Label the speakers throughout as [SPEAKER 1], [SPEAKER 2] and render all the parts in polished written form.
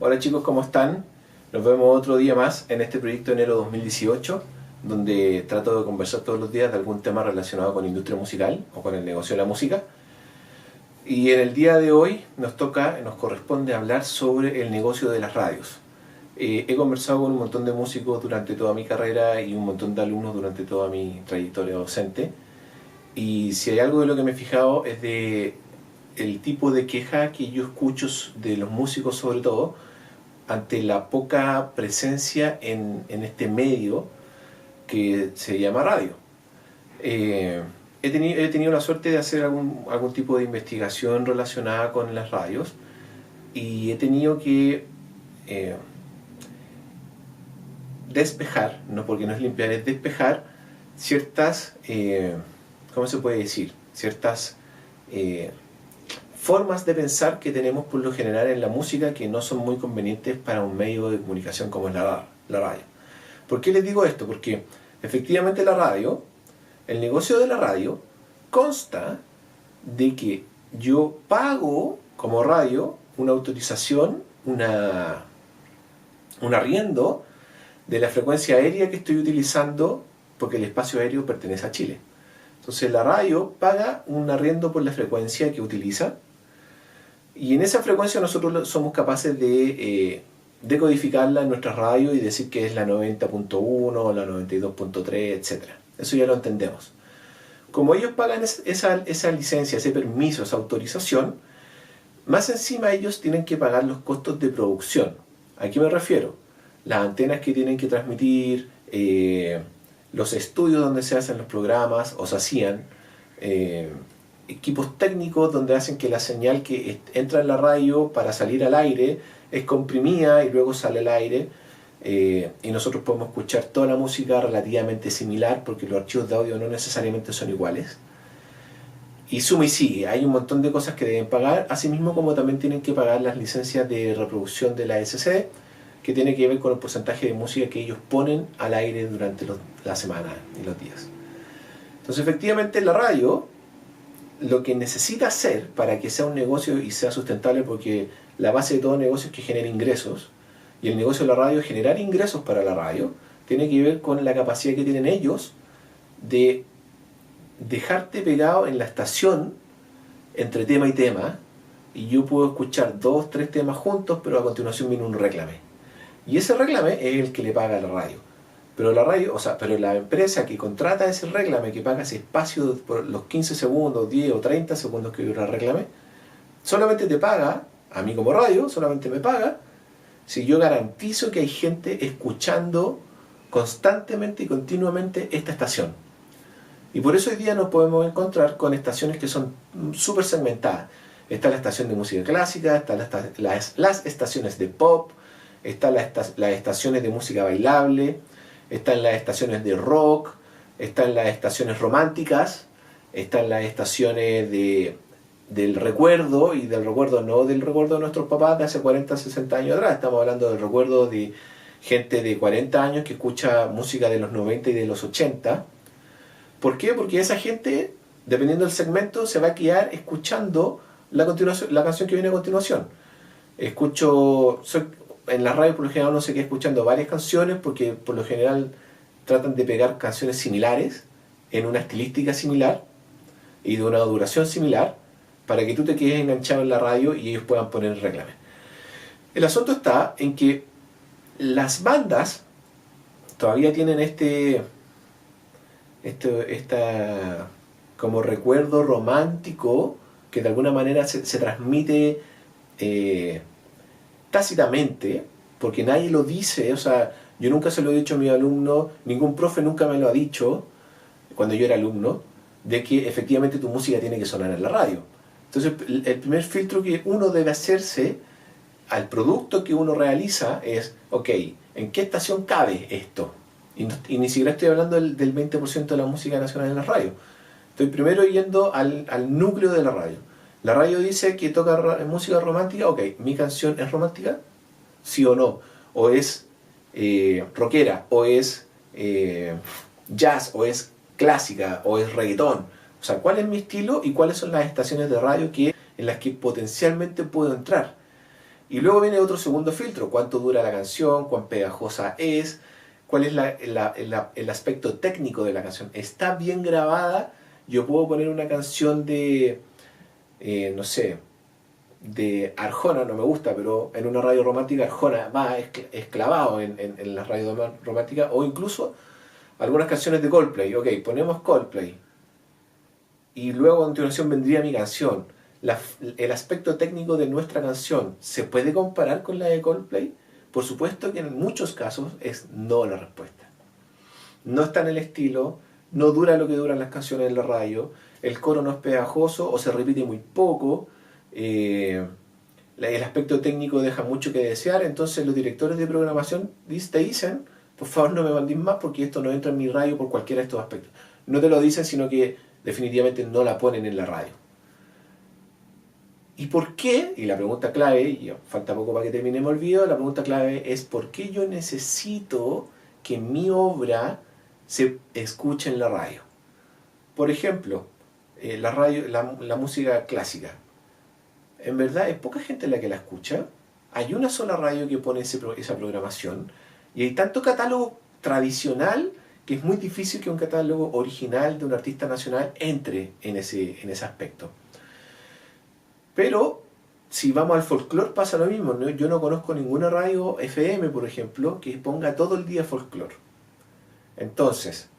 [SPEAKER 1] Hola chicos, ¿cómo están? Nos vemos otro día más en este proyecto enero 2018, donde trato de conversar todos los días de algún tema relacionado con la industria musical o con el negocio de la música. Y en el día de hoy nos corresponde hablar sobre el negocio de las radios. He conversado con un montón de músicos durante toda mi carrera y un montón de alumnos durante toda mi trayectoria docente. Y si hay algo de lo que me he fijado es de el tipo de queja que yo escucho de los músicos, sobre todo ante la poca presencia en este medio que se llama radio. He tenido la suerte de hacer algún tipo de investigación relacionada con las radios y he tenido que despejar, no porque no es limpiar, es despejar ciertas, ¿cómo se puede decir? Ciertas formas de pensar que tenemos por lo general en la música que no son muy convenientes para un medio de comunicación como es la radio. ¿Por qué les digo esto? Porque efectivamente el negocio de la radio consta de que yo pago como radio una autorización, un arriendo de la frecuencia aérea que estoy utilizando, porque el espacio aéreo pertenece a Chile. Entonces la radio paga un arriendo por la frecuencia que utiliza, y en esa frecuencia nosotros somos capaces de decodificarla en nuestra radio y decir que es la 90.1, la 92.3, etc. Eso ya lo entendemos. Como ellos pagan esa licencia, ese permiso, esa autorización, más encima ellos tienen que pagar los costos de producción. ¿A qué me refiero? Las antenas que tienen que transmitir, los estudios donde se hacen los programas o se hacían, equipos técnicos donde hacen que la señal que entra en la radio para salir al aire es comprimida y luego sale al aire, y nosotros podemos escuchar toda la música relativamente similar porque los archivos de audio no necesariamente son iguales. Y suma y sigue, hay un montón de cosas que deben pagar, asimismo como también tienen que pagar las licencias de reproducción de la SCD, que tiene que ver con el porcentaje de música que ellos ponen al aire durante la semana y los días. Entonces efectivamente la radio lo que necesita hacer para que sea un negocio y sea sustentable, porque la base de todo negocio es que genere ingresos, y el negocio de la radio es generar ingresos para la radio, tiene que ver con la capacidad que tienen ellos de dejarte pegado en la estación entre tema y tema, y yo puedo escuchar 2, 3 temas juntos, pero a continuación viene un réclame. Y ese réclame es el que le paga a la radio. Pero la empresa que contrata ese réclame, que paga ese espacio por los 15 segundos, 10 o 30 segundos que dura el réclame, solamente te paga, a mí como radio, solamente me paga si yo garantizo que hay gente escuchando constantemente y continuamente esta estación. Y por eso hoy día nos podemos encontrar con estaciones que son súper segmentadas. Está la estación de música clásica, están las estaciones de pop, están las estaciones de música bailable, están las estaciones de rock, están las estaciones románticas, están las estaciones del recuerdo, y del recuerdo no del recuerdo de nuestros papás de hace 40, 60 años atrás, estamos hablando del recuerdo de gente de 40 años que escucha música de los 90 y de los 80. ¿Por qué? Porque esa gente, dependiendo del segmento, se va a quedar escuchando la canción que viene a continuación. En la radio por lo general uno se queda escuchando varias canciones porque por lo general tratan de pegar canciones similares en una estilística similar y de una duración similar para que tú te quedes enganchado en la radio y ellos puedan poner el reclame. El asunto está en que las bandas todavía tienen esta como recuerdo romántico que de alguna manera se transmite tácitamente, porque nadie lo dice. O sea, yo nunca se lo he dicho a mi alumno, ningún profe nunca me lo ha dicho cuando yo era alumno, de que efectivamente tu música tiene que sonar en la radio. Entonces el primer filtro que uno debe hacerse al producto que uno realiza es, ok, ¿en qué estación cabe esto? Y ni siquiera estoy hablando del 20% de la música nacional en la radio. Estoy primero yendo al núcleo de la radio. La radio dice que toca música romántica, ok, ¿mi canción es romántica? ¿Sí o no? ¿O es rockera? ¿O es jazz? ¿O es clásica? ¿O es reggaetón? O sea, ¿cuál es mi estilo y cuáles son las estaciones de radio en las que potencialmente puedo entrar? Y luego viene otro segundo filtro, cuánto dura la canción, cuán pegajosa es, cuál es el aspecto técnico de la canción. ¿Está bien grabada? Yo puedo poner una canción de, no sé, de Arjona, no me gusta, pero en una radio romántica Arjona va esclavado en la radio romántica, o incluso algunas canciones de Coldplay. Ok, ponemos Coldplay y luego a continuación vendría mi canción. El aspecto técnico de nuestra canción, ¿se puede comparar con la de Coldplay? Por supuesto que en muchos casos es no la respuesta. No está en el estilo, no dura lo que duran las canciones en la radio, el coro no es pegajoso o se repite muy poco, el aspecto técnico deja mucho que desear, entonces los directores de programación te dicen, por favor no me mandéis más porque esto no entra en mi radio por cualquiera de estos aspectos. No te lo dicen, sino que definitivamente no la ponen en la radio. ¿Y por qué? Y la pregunta clave, y falta poco para que terminemos el video, la pregunta clave es ¿por qué yo necesito que mi obra se escuche en la radio? Por ejemplo, la música clásica. En verdad es poca gente la que la escucha. Hay una sola radio que pone esa programación. Y hay tanto catálogo tradicional que es muy difícil que un catálogo original de un artista nacional entre en ese aspecto. Pero si vamos al folclore pasa lo mismo, ¿no? Yo no conozco ninguna radio FM, por ejemplo, que ponga todo el día folclore. Entonces,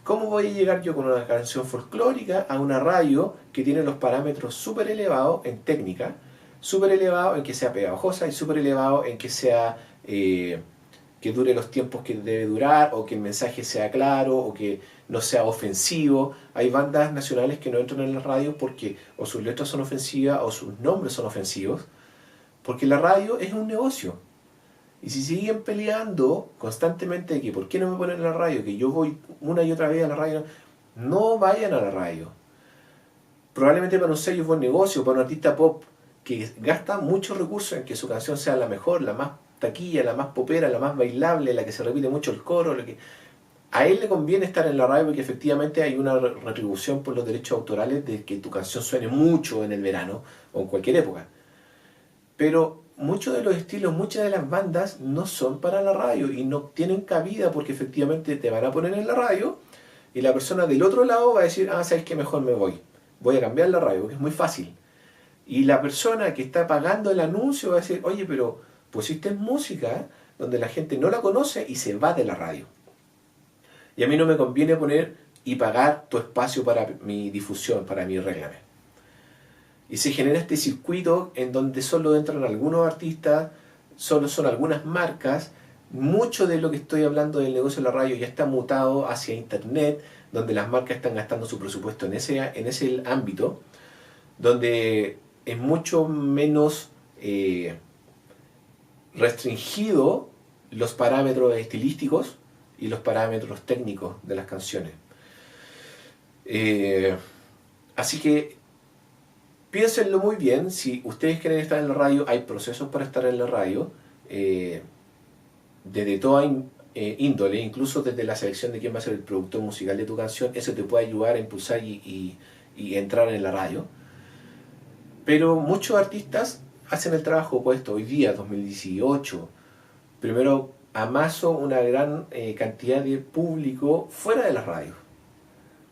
[SPEAKER 1] ¿cómo voy a llegar yo con una canción folclórica a una radio que tiene los parámetros súper elevados en técnica, súper elevados en que sea pegajosa y súper elevados en que sea que dure los tiempos que debe durar, o que el mensaje sea claro, o que no sea ofensivo? Hay bandas nacionales que no entran en la radio porque o sus letras son ofensivas o sus nombres son ofensivos, porque la radio es un negocio. Y si siguen peleando constantemente de que ¿por qué no me ponen en la radio? Que yo voy una y otra vez a la radio. No vayan a la radio. Probablemente para un sello es buen negocio, para un artista pop que gasta muchos recursos en que su canción sea la mejor, la más taquilla, la más popera, la más bailable, la que se repite mucho el coro, a él le conviene estar en la radio porque efectivamente hay una retribución por los derechos autorales de que tu canción suene mucho en el verano o en cualquier época. Pero muchos de los estilos, muchas de las bandas no son para la radio y no tienen cabida porque efectivamente te van a poner en la radio y la persona del otro lado va a decir, ¿sabes qué? Mejor me voy a cambiar la radio, porque es muy fácil. Y la persona que está pagando el anuncio va a decir, oye, pero pusiste música donde la gente no la conoce y se va de la radio. Y a mí no me conviene poner y pagar tu espacio para mi difusión, para mi réglame. Y se genera este circuito en donde solo entran algunos artistas, solo son algunas marcas. Mucho de lo que estoy hablando del negocio de la radio ya está mutado hacia internet, donde las marcas están gastando su presupuesto en ese ámbito, donde es mucho menos restringido los parámetros estilísticos y los parámetros técnicos de las canciones. Así que piénsenlo muy bien. Si ustedes quieren estar en la radio, hay procesos para estar en la radio, desde toda índole, incluso desde la selección de quién va a ser el productor musical de tu canción. Eso te puede ayudar a impulsar y entrar en la radio. Pero muchos artistas hacen el trabajo opuesto. Hoy día, 2018, primero amaso una gran cantidad de público fuera de las radios.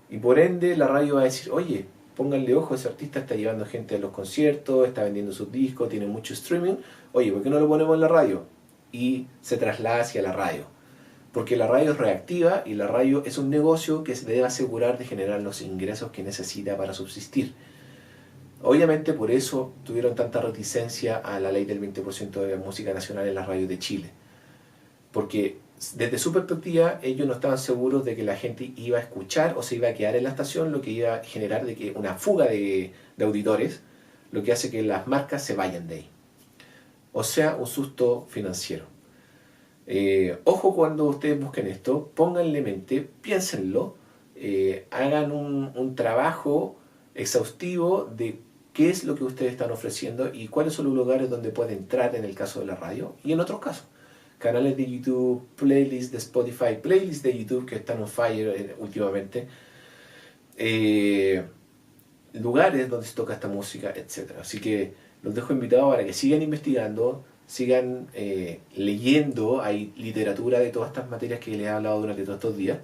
[SPEAKER 1] Y por ende la radio va a decir, oye, pónganle ojo, ese artista está llevando gente a los conciertos, está vendiendo sus discos, tiene mucho streaming. Oye, ¿por qué no lo ponemos en la radio? Y se traslada hacia la radio. Porque la radio es reactiva y la radio es un negocio que se debe asegurar de generar los ingresos que necesita para subsistir. Obviamente por eso tuvieron tanta reticencia a la ley del 20% de música nacional en las radios de Chile. Porque desde su perspectiva ellos no estaban seguros de que la gente iba a escuchar o se iba a quedar en la estación, lo que iba a generar de que una fuga de auditores, lo que hace que las marcas se vayan de ahí. O sea, un susto financiero. Ojo cuando ustedes busquen esto, pónganle mente, piénsenlo, hagan un trabajo exhaustivo de qué es lo que ustedes están ofreciendo y cuáles son los lugares donde puede entrar en el caso de la radio y en otros casos. Canales de YouTube, playlists de Spotify, playlists de YouTube que están on fire últimamente, lugares donde se toca esta música, etc. Así que los dejo invitados para que sigan investigando, sigan leyendo. Hay literatura de todas estas materias que les he hablado durante todos estos días.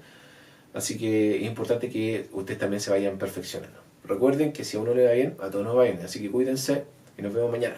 [SPEAKER 1] Así que es importante que ustedes también se vayan perfeccionando. Recuerden que si a uno le va bien, a todos nos va bien. Así que cuídense y nos vemos mañana.